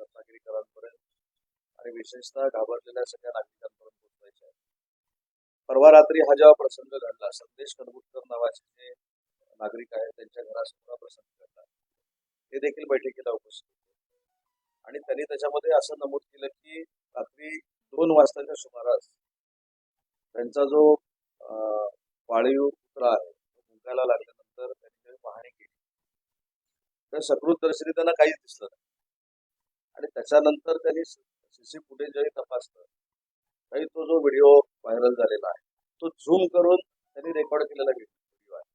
रत्नागिरीकरांपर्यंत आणि विशेषतः घाबरलेल्या सगळ्या नागरिकांपर्यंत पोहोचवायचे आहे. परवा रात्री हा जेव्हा प्रसंग घडला, संदेश कनगुटकर नावाचे जे नागरिक आहेत त्यांच्या घरासमोर हा प्रसंग घडला, ते देखील बैठकीला उपस्थित होते आणि त्यांनी त्याच्यामध्ये असं नमूद केलं की रात्री 2 वाजताच्या सुमारास त्यांचा जो पाळीव कुत्रा आहे तो भुंकायला लागल्यानंतर त्यांनी पाहणी केली तर सकृत दर्शनी त्यांना काहीच दिसलं नाही आणि त्याच्यानंतर त्यांनी सीसी फुटेज जरी तपासलं तरी तो जो व्हिडिओ व्हायरल झालेला आहे तो झूम करून त्यांनी रेकॉर्ड केलेला व्हिडिओ आहे.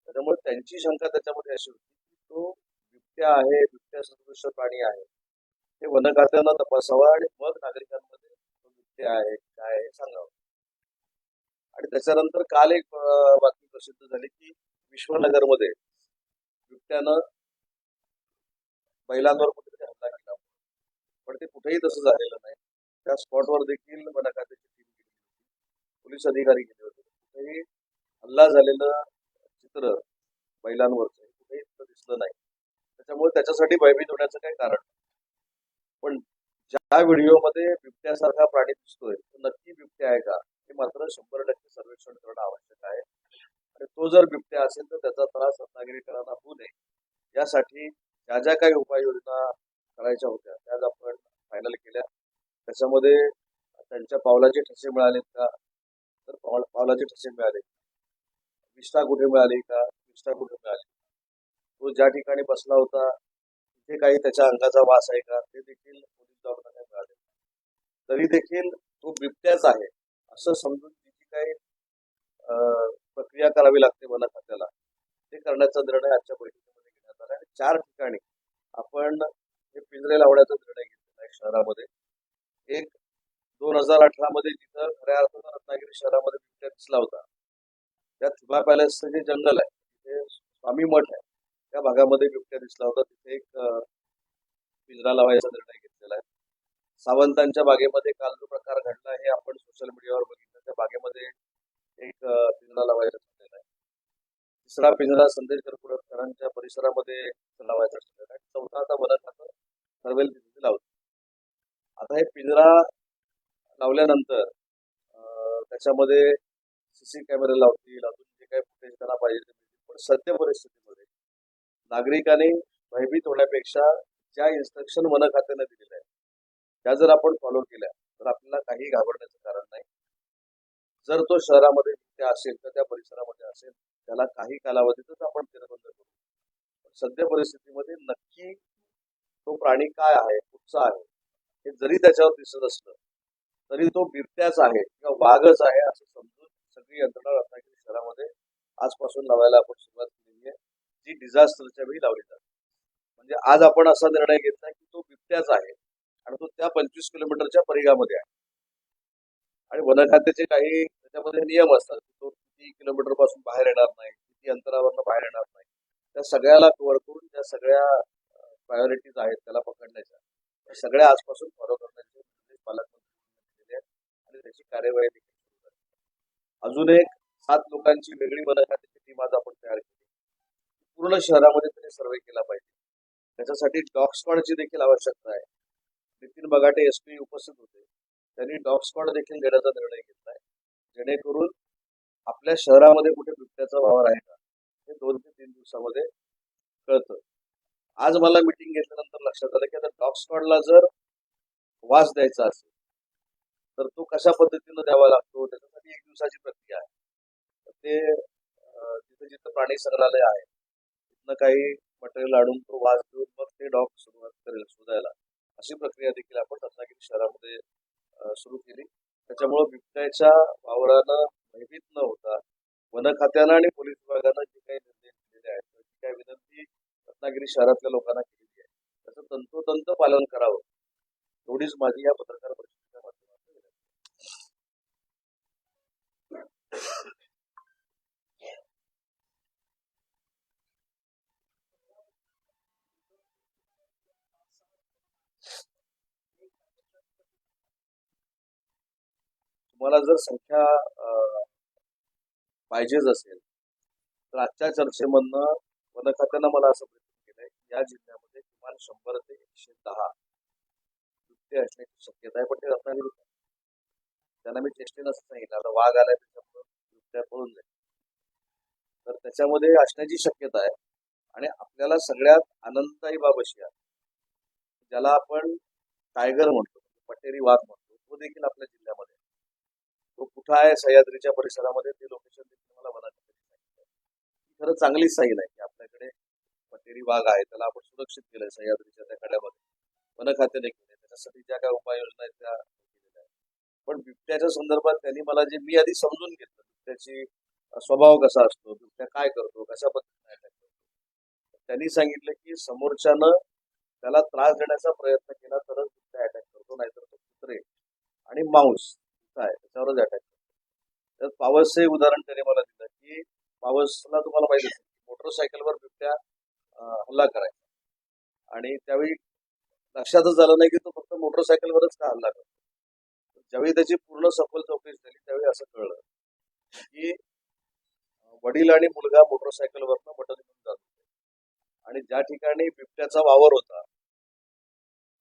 त्याच्यामुळे त्यांची शंका त्याच्यामध्ये अशी होती की तो बिबट्या आहे, बिबट्या सदृश प्राणी आहे, हे वन खात्यानं तपासावा आणि मग नागरिकांमध्ये तो बिबट्या आहे काय हे सांगावं. आणि त्याच्यानंतर काल एक बातमी प्रसिद्ध झाली की विश्वनगरमध्ये बिबट्यानं महिलांवर कुठेतरी हल्ला केला, पण ते कुठेही तसं झालेलं नाही. त्या स्पॉटवर देखील वन खात्याची टीम गेली होती, पोलीस अधिकारी गेले होते, कुठेही हल्ला झालेलं चित्र महिलांवरचं कुठेही दिसलं नाही. त्याच्यामुळे त्याच्यासाठी भयभीत होण्याचं काही कारण नाही. पण ज्या व्हिडिओमध्ये बिबट्यासारखा प्राणी दिसतोय तो नक्की बिबट्या आहे का हे मात्र 100% सर्वेक्षण करणं आवश्यक आहे. आणि तो जर बिबट्या असेल तर त्याचा त्रास रत्नागिरीकरांना होऊ नये यासाठी ज्या ज्या काही उपाययोजना करायच्या होत्या त्या आपण फायनल केल्या. त्याच्यामध्ये त्यांच्या पावलाचे ठसे मिळालेत का, तर पावलाचे ठसे मिळाले, निष्ठा कुठे मिळाली का, निष्ठा कुठे मिळाली, तो ज्या ठिकाणी बसला होता तिथे काही त्याच्या अंगाचा वास आहे का ते देखील पोलीस दवाखान्यात मिळाले. तरी देखील तो बिबट्याच आहे असं समजून तिची काही प्रक्रिया करावी लागते वन खात्याला, ते करण्याचा निर्णय आजच्या बैठकीमध्ये घेण्यात आला. आणि 4 ठिकाणी आपण हे पिंजरे लावण्याचा निर्णय घेतलेला आहे शहरामध्ये. एक 2018 मध्ये जिथं खऱ्या अर्थानं रत्नागिरी शहरामध्ये बिबट्या दिसला होता त्या थिबा पॅलेसचं जे जंगल आहे तिथे स्वामी मठ आहे त्या भागामध्ये बिबट्या दिसला होता, तिथे एक पिंजरा लावायचा निर्णय घेतलेला आहे. सावंतांच्या बागेमध्ये काल जो प्रकार घडला हे आपण सोशल मीडियावर बघितलं, त्या बागेमध्ये एक पिंजरा लावायचा ठरलेला आहे. तिसरा पिंजरा संदेश करकुडकरांच्या परिसरामध्ये लावायचा ठरलेला आहे. चौथा आता वन खातं ठरवेल तिथे लावतो. आता हे पिंजरा लावल्यानंतर त्याच्यामध्ये सीसी कॅमेरे लावतील, अजून जे काही फुटेज त्यांना पाहिजे ते मिळतील. पण सद्य परिस्थितीमध्ये नागरिकांनी भयभीत होण्यापेक्षा ज्या इन्स्ट्रक्शन वन खात्याने दिलेल्या आहेत त्या जर आपण फॉलो केल्या तर आपल्याला काही घाबरण्याचं कारण नाही. जर तो शहरामध्ये बिबट्या असेल तर त्या परिसरामध्ये असेल, त्याला काही कालावधीतच आपण निर्बंध करू. सद्य परिस्थितीमध्ये नक्की तो प्राणी काय आहे, कुठचा आहे हे जरी त्याच्यावर दिसत असलं तरी तो बिबट्याच आहे किंवा वाघच आहे असं समजून सगळी यंत्रणा रत्नागिरी शहरामध्ये आजपासून लावायला आपण सुरुवात केलेली आहे, जी डिझास्टरच्या वेळी लावली जाते. म्हणजे आज आपण असा निर्णय घेतला की तो बिबट्याच आहे आणि तो त्या 25 किलोमीटरच्या परिघामध्ये आहे. आणि वन खात्याचे काही त्याच्यामध्ये नियम असतात, तो किती किलोमीटर पासून बाहेर येणार नाही, किती अंतरावरनं बाहेर येणार नाही, त्या सगळ्याला कव्हर करून ज्या सगळ्या प्रायोरिटीज आहेत त्याला पकडण्याच्या त्या सगळ्या आजपासून फॉलो करण्याचे निर्देश पालकमंत्र्यांनी दिलेले आहेत आणि त्याची कार्यवाही देखील सुरू झाली. अजून एक 7 लोकांची वेगळी वन खात्याची टीम आज आपण तयार केली. पूर्ण शहरामध्ये त्यांनी सर्वे केला पाहिजे. त्याच्यासाठी डॉग स्क्वॉडची देखील आवश्यकता आहे. नितीन बगाटे एसपी उपस्थित होते, त्यांनी डॉग स्क्वॉड देखील घेण्याचा निर्णय घेतलाय जेणेकरून आपल्या शहरामध्ये कुठे बिबट्याचा वावर आहे का हे 2 ते 3 दिवसामध्ये कळतं. आज मला मिटिंग घेतल्यानंतर लक्षात आलं की आता डॉग स्क्वॉडला जर वास द्यायचा असेल तर तो कशा पद्धतीनं द्यावा लागतो त्याच्यासाठी 1 दिवसाची प्रक्रिया आहे. ते जिथं जिथं प्राणी संग्रहालय आहे तिथनं काही मटेरियल आणून तो वास देऊन मग ते डॉग सुरुवात करेल शोधायला, अशी प्रक्रिया देखील आपण रत्नागिरी शहरामध्ये सुरू केली. त्याच्यामुळं बिबट्याच्या वावरानं भयभीत न होता वन खात्यानं आणि पोलीस विभागानं जे काही निर्देश दिलेले आहेत, जी काही विनंती रत्नागिरी शहरातल्या लोकांना केलेली आहे त्याचं तंतोतंत पालन करावं एवढीच माझी या पत्रकार परिषदेच्या माध्यमातून विनंती. तुम्हाला जर संख्या पाहिजेच असेल तर आजच्या चर्चेमधनं वन खात्यानं मला असं प्रयत्न केलंय की या जिल्ह्यामध्ये किमान 100 ते 110 ते असण्याची शक्यता आहे, पण ते रत्नागिरीत आहे. त्यांना मी चेष्टेनं असं सांगितलं, आता वाघ आलाय त्याच्यामुळे बिबट्या पळून जाईल. तर त्याच्यामध्ये असण्याची शक्यता आहे. आणि आपल्याला सगळ्यात आनंददायी बाब अशी आहे, ज्याला आपण टायगर म्हणतो, पटेरी वाघ म्हणतो, तो देखील आपल्या जिल्ह्यामध्ये आहे. तो कुठं आहे सह्याद्रीच्या परिसरामध्ये, ते लोकेशन देखील मला वन खात्याने सांगितलं. ही खरंच चांगली साईन आहे की आपल्याकडे पटेरी वाघ आहे, त्याला आपण सुरक्षित केलंय सह्याद्रीच्या त्या कड्यामध्ये. वन खात्याने केले, त्याच्यासाठी ज्या काय उपाययोजना आहेत त्या केलेल्या आहेत. पण बिबट्याच्या संदर्भात त्यांनी मला जे मी आधी समजून घेतलं, बिबट्याची स्वभाव कसा असतो, बिबट्या काय करतो, कशा पद्धतीने अटॅक करतो. त्यांनी सांगितलं की समोरच्यानं त्याला त्रास देण्याचा प्रयत्न केला तरच बिबट्या अटॅक करतो, नाहीतर तो कुत्रे आणि मांस आहे त्याच्यावरच अटॅक करतो. तर पावसचे उदाहरण त्याने मला दिलं की पावसला तुम्हाला माहिती असेल मोटरसायकलवर बिबट्या हल्ला करायचा आणि त्यावेळी लक्षातच झालं नाही की तो फक्त मोटरसायकलवरच का हल्ला करतो. ज्यावेळी त्याची पूर्ण सखोल चौकशी झाली त्यावेळी असं कळलं की वडील आणि मुलगा मोटरसायकलवरनं मटण घेऊन जात होते आणि ज्या ठिकाणी बिबट्याचा वावर होता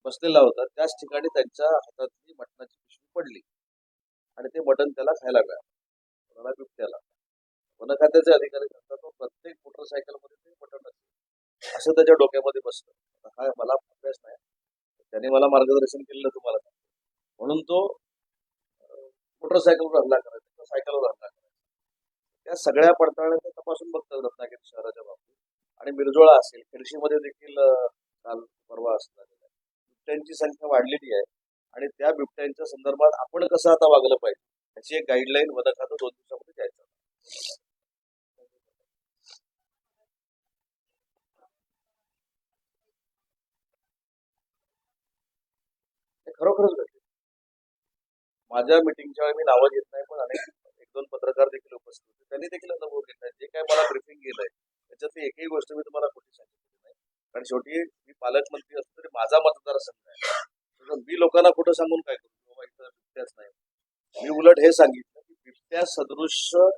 बसलेला होता त्याच ठिकाणी त्यांच्या हातातली मटणाची पिशवी पडली आणि ते मटण त्याला खायला मिळालं, कोणाला बिबट्याला. वन खात्याचे अधिकारी सांगतात तो प्रत्येक मोटरसायकलमध्ये ते मटण असते असं त्याच्या डोक्यामध्ये बसतं. हा मला अभ्यास नाही, त्याने मला मार्गदर्शन केलेलं तुम्हाला सांगतो. म्हणून तो मोटरसायकलवर हल्ला करायचा, सायकलवर हल्ला करायचा. त्या सगळ्या पडताळण्या ते तपासून बघतात रत्नागिरी शहराच्या बाबतीत. आणि मिरजोळा असेल, खेडशीमध्ये देखील काल परवा असं झालेलं आहे. बिबट्यांची संख्या वाढलेली आहे आणि त्या बिबट्यांच्या संदर्भात आपण कसं आता वागलं पाहिजे याची एक गाईडलाईन वन खातं 2 दिवसामध्ये द्यायचं. हे खरोखरच घडले. माझ्या मिटिंगच्या वेळी मी नावं घेत नाही, पण अनेक 1-2 पत्रकार देखील उपस्थित होते, त्यांनी देखील अनुभव घेतलाय. जे काय मला ब्रिफिंग केलंय त्याच्यातली एकही गोष्ट मी तुम्हाला खोटी सांगितलेली नाही. कारण शेवटी मी पालकमंत्री असतो तरी माझा मतदारसंघ आहे. तर मी लोकांना खोटं सांगून काय करू, बाबा इथं बिबट्याच नाही. मी उलट हे सांगितलं की बिबट्या सदृश्य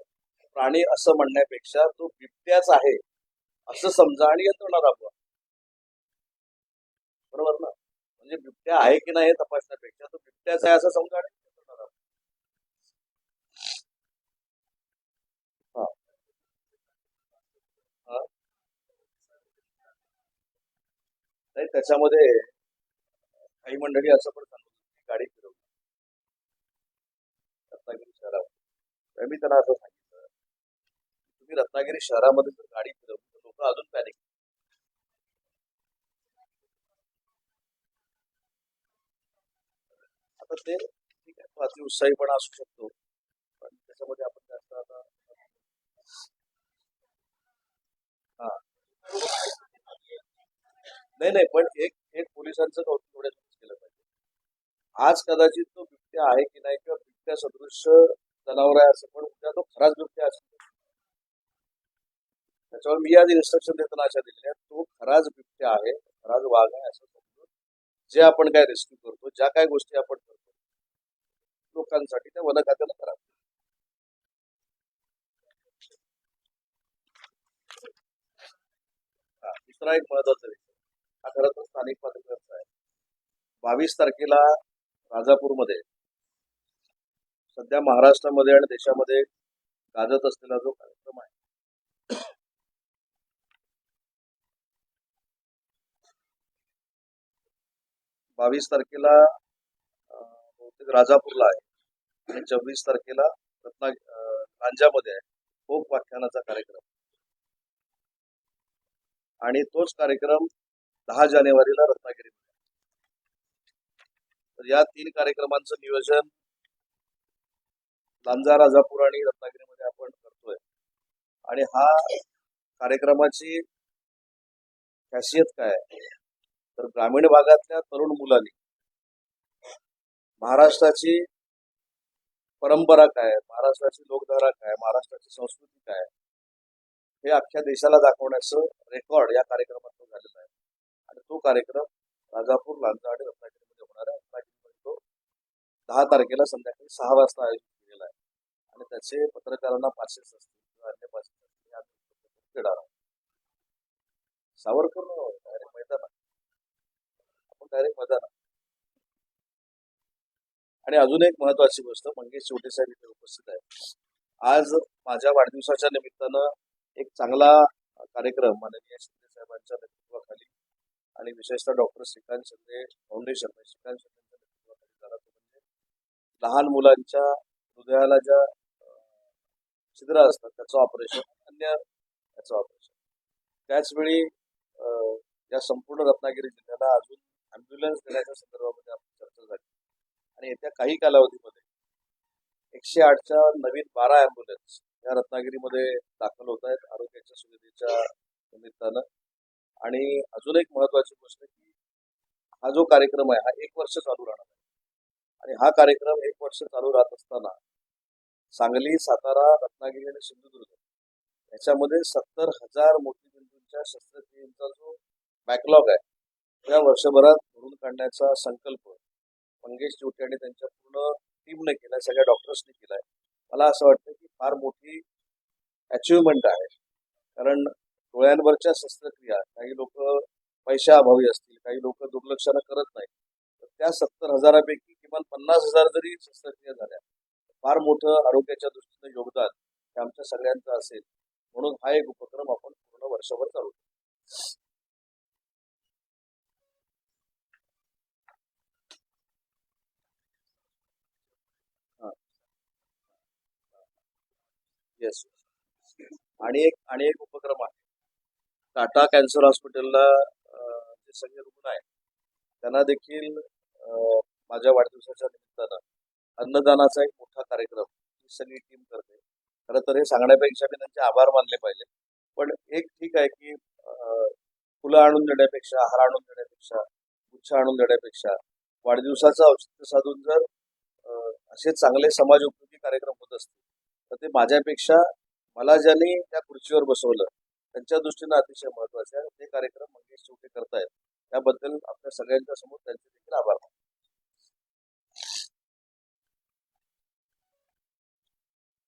प्राणी असं म्हणण्यापेक्षा तो बिबट्याच आहे असं समजा आणि यंत्रणा राबवा. बरोबर ना? म्हणजे बिबट्या आहे की नाही हे तपासण्यापेक्षा तो बिबट्याच आहे असं समजा आणि यंत्रणा राबवा. हा, हा. नाही त्याच्यामध्ये काही मंडळी असं पण सांगत होती की गाडी फिरवली रत्नागिरी शहरात. तर मी त्यांना असं सांगितलं तुम्ही रत्नागिरी शहरामध्ये जर गाडी फिरवली तर लोक अजून पॅनिक. आता ते ठीक आहे, तो अतिउत्साहीपणा असू शकतो, पण त्याच्यामध्ये आपण जास्त आता हा नाही नाही, पण एक एक पोलिसांचं कौतुक एवढ्यासाठीच केलं पाहिजे. आज कदाचित तो बिबट्या आहे की नाही किंवा बिबट्या सदृश्य जनावर आहे असं, पण उद्या तो खराच बिबट्या असेल. त्याच्यावर मी आज इन्स्ट्रक्शन देताना अशा दिलेल्या आहेत, तो खराच बिबट्या आहे, खराच वाघ आहे असं समजून जे आपण काय रेस्क्यू करतो, ज्या काय गोष्टी आपण करतो लोकांसाठी त्या वन खात्याला करा. हा, दुसरा एक महत्वाचा विषय हा खरं तर स्थानिक पातळीवरचा आहे. 22 तारखेला राजापूरमध्ये सध्या महाराष्ट्रामध्ये आणि देशामध्ये गाजत असलेला जो कार्यक्रम आहे 22 तारखेला बहुतेक राजापूरला आहे आणि 26 तारखेला लांजामध्ये आहे फोक व्याख्यानाचा कार्यक्रम. आणि तोच कार्यक्रम 10 जानेवारीला रत्नागिरीमध्ये. तर या 3 कार्यक्रमांचं नियोजन लांजा, राजापूर आणि रत्नागिरीमध्ये आपण करतोय. आणि हा कार्यक्रमाची खासियत काय आहे, तर ग्रामीण भागातल्या तरुण मुलांनी महाराष्ट्राची परंपरा काय, महाराष्ट्राची लोकधारा काय, महाराष्ट्राची संस्कृती काय हे अख्ख्या देशाला दाखवण्याचं रेकॉर्ड या कार्यक्रमातून झालेला आहे. आणि तो कार्यक्रम राजापूर, लांजा आणि रत्नागिरीमध्ये होणार आहे. रत्नागिरीमध्ये तो 10 तारखेला संध्याकाळी 6 वाजता आयोजित केलेला आहे. आणि त्याचे पत्रकारांना पासेस असतील किंवा अन्य पासेस असतील देणार आहोत. सावरकर डायरेक्ट मैदानात, आपण डायरेक्ट मैदानात आणि अजून एक महत्वाची गोष्ट, मंगेश चिवटे साहेब इथे उपस्थित आहेत. आज माझ्या वाढदिवसाच्या निमित्तानं एक चांगला कार्यक्रम माननीय शिंदे साहेबांच्या नेतृत्वाखाली आणि विशेषतः डॉक्टर श्रीकांत शिंदे फाउंडेशन श्रीकांत शिंदेच्या नेतृत्वाखाली झाला. तो म्हणजे लहान मुलांच्या हृदयाला ज्या छिद्र असतात त्याचं ऑपरेशन, अन्य त्याचं ऑपरेशन. त्याचवेळी या संपूर्ण रत्नागिरी जिल्ह्याला अजून ॲम्ब्युलन्स देण्याच्या संदर्भामध्ये आपली चर्चा झाली आणि येत्या काही कालावधीमध्ये 108च्या नवीन 12 ॲम्ब्युलन्स या रत्नागिरीमध्ये दाखल होत आहेत आरोग्याच्या सुविधेच्या निमित्तानं. आणि अजून एक महत्वाची गोष्ट की हा जो कार्यक्रम आहे हा 1 वर्ष चालू राहणार आहे आणि हा कार्यक्रम 1 वर्ष चालू राहत असताना सांगली, सातारा, रत्नागिरी आणि सिंधुदुर्ग याच्यामध्ये 70,000 मोतीबिंदूंच्या शस्त्रक्रियेचा जो बॅकलॉग आहे या वर्षभरात भरून काढण्याचा संकल्प मंगेश चिवटे आणि त्यांच्या पूर्ण टीमने केलाय, सगळ्या डॉक्टर्सनी केलाय. मला असं वाटतं की फार मोठी अचिव्हमेंट आहे. कारण डोळ्यांवरच्या शस्त्रक्रिया काही लोक पैशाअभावी असतील, काही लोक दुर्लक्षानं करत नाही, तर त्या 70,000पैकी किमान 50,000 जरी शस्त्रक्रिया झाल्या फार मोठं आरोग्याच्या दृष्टीनं योगदान हे आमच्या सगळ्यांचं असेल. म्हणून हा एक उपक्रम आपण पूर्ण वर्षभर चालू येस. आणि एक उपक्रम आहे. टाटा कॅन्सर हॉस्पिटलला जे सगळे रुग्ण आहेत त्यांना देखील माझ्या वाढदिवसाच्या निमित्तानं अन्नदानाचा एक मोठा कार्यक्रम ही सगळी टीम करते. खरं तर हे सांगण्यापेक्षा मी त्यांचे आभार मानले पाहिजे. पण एक ठीक आहे की फुलं आणून देण्यापेक्षा, आहार आणून देण्यापेक्षा, गुच्छ आणून देण्यापेक्षा वाढदिवसाचं औचित्य साधून जर असे चांगले समाज उपयोगी कार्यक्रम होत असतील तर ते माझ्यापेक्षा मला ज्यांनी त्या खुर्चीवर बसवलं त्यांच्या दृष्टीनं अतिशय महत्वाचे आहे. ते कार्यक्रम मंगेश चिवटे करतायत त्याबद्दल आपल्या सगळ्यांच्या समोर त्यांचे